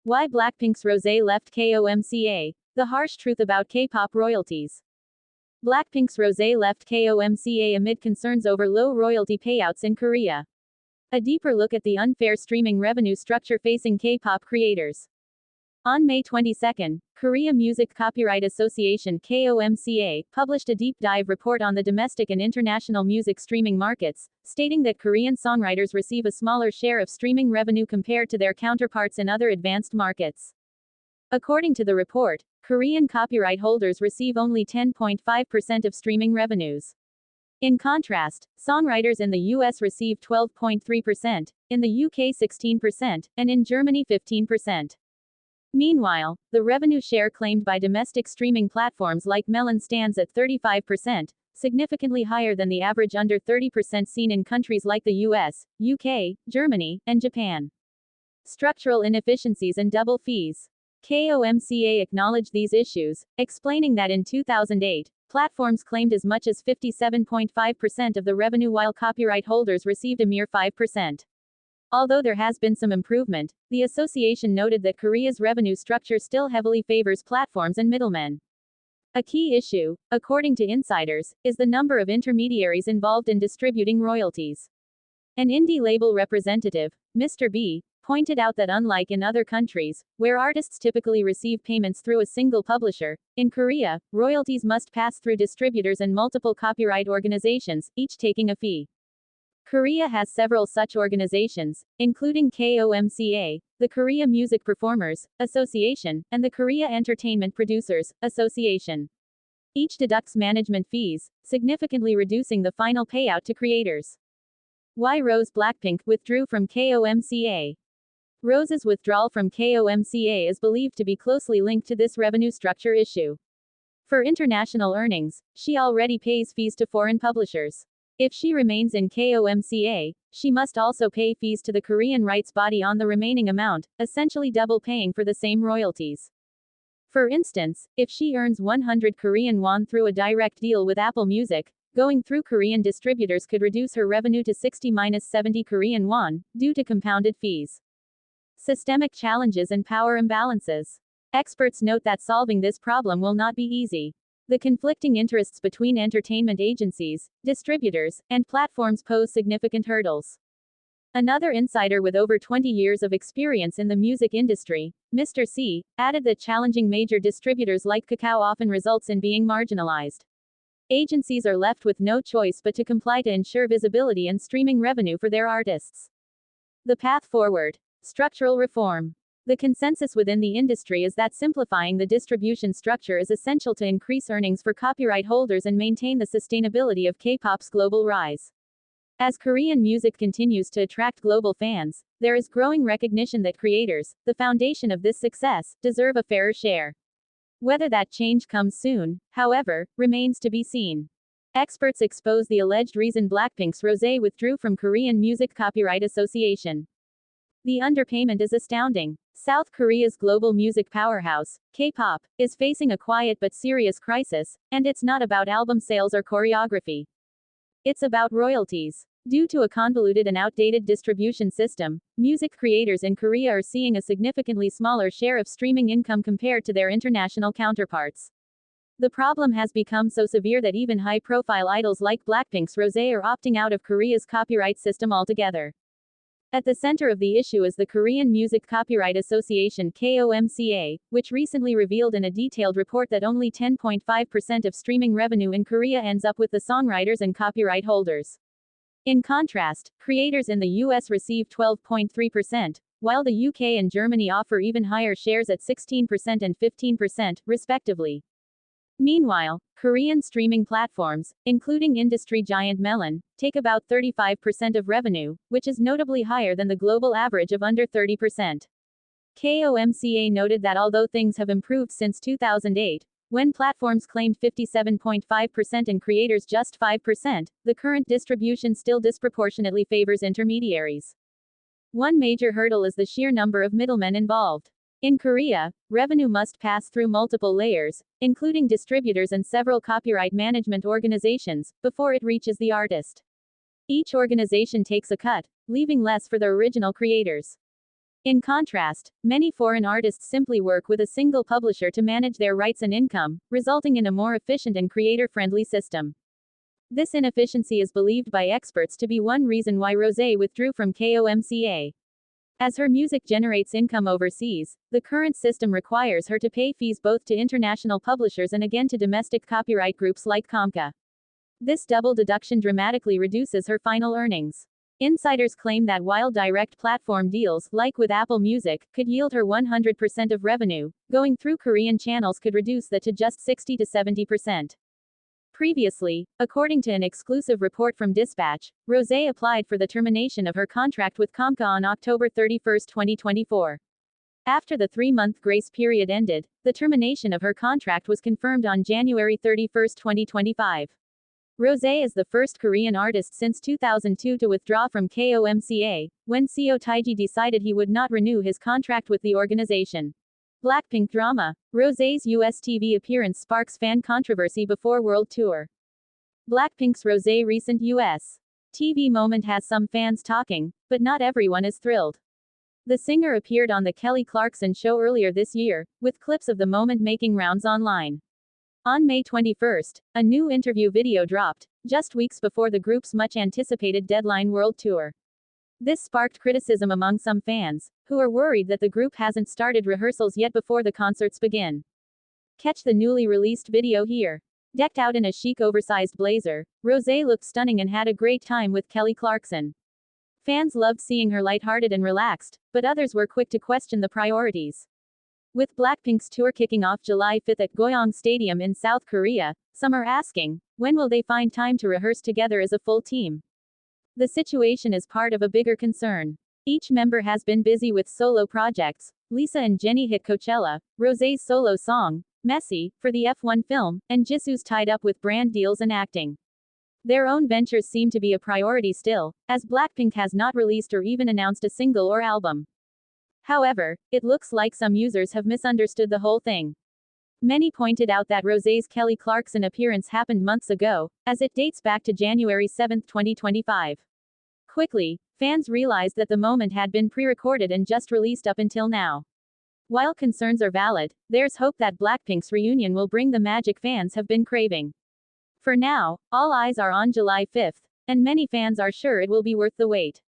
Why BlackPink's Rosé left KOMCA. The harsh truth about K-pop royalties. BlackPink's Rosé left KOMCA amid concerns over low royalty payouts in Korea. A deeper look at the unfair streaming revenue structure facing K-pop creators. On May 22, Korea Music Copyright Association (KOMCA) published a deep dive report on the domestic and international music streaming markets, stating that Korean songwriters receive a smaller share of streaming revenue compared to their counterparts in other advanced markets. According to the report, Korean copyright holders receive only 10.5% of streaming revenues. In contrast, songwriters in the US receive 12.3%, in the UK 16%, and in Germany 15%. Meanwhile, the revenue share claimed by domestic streaming platforms like Melon stands at 35%, significantly higher than the average under 30% seen in countries like the US, UK, Germany, and Japan. Structural inefficiencies and double fees. KOMCA acknowledged these issues, explaining that in 2008, platforms claimed as much as 57.5% of the revenue while copyright holders received a mere 5%. Although there has been some improvement, the association noted that Korea's revenue structure still heavily favors platforms and middlemen. A key issue, according to insiders, is the number of intermediaries involved in distributing royalties. An indie label representative, Mr. B, pointed out that unlike in other countries, where artists typically receive payments through a single publisher, in Korea, royalties must pass through distributors and multiple copyright organizations, each taking a fee. Korea has several such organizations, including KOMCA, the Korea Music Performers Association, and the Korea Entertainment Producers Association. Each deducts management fees, significantly reducing the final payout to creators. Why BlackPink withdrew from KOMCA. Rosé's withdrawal from KOMCA is believed to be closely linked to this revenue structure issue. For international earnings, she already pays fees to foreign publishers. If she remains in KOMCA, she must also pay fees to the Korean rights body on the remaining amount, essentially double paying for the same royalties. For instance, if she earns 100 Korean won through a direct deal with Apple Music, going through Korean distributors could reduce her revenue to 60-70 Korean won, due to compounded fees. Systemic challenges and power imbalances. Experts note that solving this problem will not be easy. The conflicting interests between entertainment agencies, distributors, and platforms pose significant hurdles. Another insider with over 20 years of experience in the music industry, Mr. C, added that challenging major distributors like Kakao often results in being marginalized. Agencies are left with no choice but to comply to ensure visibility and streaming revenue for their artists. The path forward. Structural reform. The consensus within the industry is that simplifying the distribution structure is essential to increase earnings for copyright holders and maintain the sustainability of K-pop's global rise. As Korean music continues to attract global fans, there is growing recognition that creators, the foundation of this success, deserve a fairer share. Whether that change comes soon, however, remains to be seen. Experts expose the alleged reason BlackPink's Rosé withdrew from Korean Music Copyright Association. The underpayment is astounding. South Korea's global music powerhouse, K-pop, is facing a quiet but serious crisis, and it's not about album sales or choreography. It's about royalties. Due to a convoluted and outdated distribution system, music creators in Korea are seeing a significantly smaller share of streaming income compared to their international counterparts. The problem has become so severe that even high-profile idols like BlackPink's Rosé are opting out of Korea's copyright system altogether. At the center of the issue is the Korean Music Copyright Association (KOMCA), which recently revealed in a detailed report that only 10.5% of streaming revenue in Korea ends up with the songwriters and copyright holders. In contrast, creators in the US receive 12.3%, while the UK and Germany offer even higher shares at 16% and 15%, respectively. Meanwhile, Korean streaming platforms, including industry giant Melon, take about 35% of revenue, which is notably higher than the global average of under 30%. KOMCA noted that although things have improved since 2008, when platforms claimed 57.5% and creators just 5%, the current distribution still disproportionately favors intermediaries. One major hurdle is the sheer number of middlemen involved. In Korea, revenue must pass through multiple layers, including distributors and several copyright management organizations, before it reaches the artist. Each organization takes a cut, leaving less for the original creators. In contrast, many foreign artists simply work with a single publisher to manage their rights and income, resulting in a more efficient and creator-friendly system. This inefficiency is believed by experts to be one reason why Rosé withdrew from KOMCA. As her music generates income overseas, the current system requires her to pay fees both to international publishers and again to domestic copyright groups like KOMCA. This double deduction dramatically reduces her final earnings. Insiders claim that while direct platform deals, like with Apple Music, could yield her 100% of revenue, going through Korean channels could reduce that to just 60 to 70%. Previously, according to an exclusive report from Dispatch, Rosé applied for the termination of her contract with KOMCA on October 31, 2024. After the 3-month grace period ended, the termination of her contract was confirmed on January 31, 2025. Rosé is the first Korean artist since 2002 to withdraw from KOMCA, when Seo Taiji decided he would not renew his contract with the organization. BlackPink drama. Rosé's US TV appearance sparks fan controversy before world tour. BlackPink's Rosé recent US TV moment has some fans talking, but not everyone is thrilled. The singer appeared on The Kelly Clarkson Show earlier this year, with clips of the moment making rounds online. On May 21, a new interview video dropped, just weeks before the group's much-anticipated Deadline World Tour. This sparked criticism among some fans, who are worried that the group hasn't started rehearsals yet before the concerts begin. Catch the newly released video here. Decked out in a chic oversized blazer, Rosé looked stunning and had a great time with Kelly Clarkson. Fans loved seeing her lighthearted and relaxed, but others were quick to question the priorities. With BlackPink's tour kicking off July 5 at Goyong Stadium in South Korea, some are asking, when will they find time to rehearse together as a full team? The situation is part of a bigger concern. Each member has been busy with solo projects. Lisa and Jennie hit Coachella, Rosé's solo song, Messy, for the F1 film, and Jisoo's tied up with brand deals and acting. Their own ventures seem to be a priority still, as BlackPink has not released or even announced a single or album. However, it looks like some users have misunderstood the whole thing. Many pointed out that Rosé's Kelly Clarkson appearance happened months ago, as it dates back to January 7, 2025. Quickly, fans realized that the moment had been pre-recorded and just released up until now. While concerns are valid, there's hope that BlackPink's reunion will bring the magic fans have been craving. For now, all eyes are on July 5, and many fans are sure it will be worth the wait.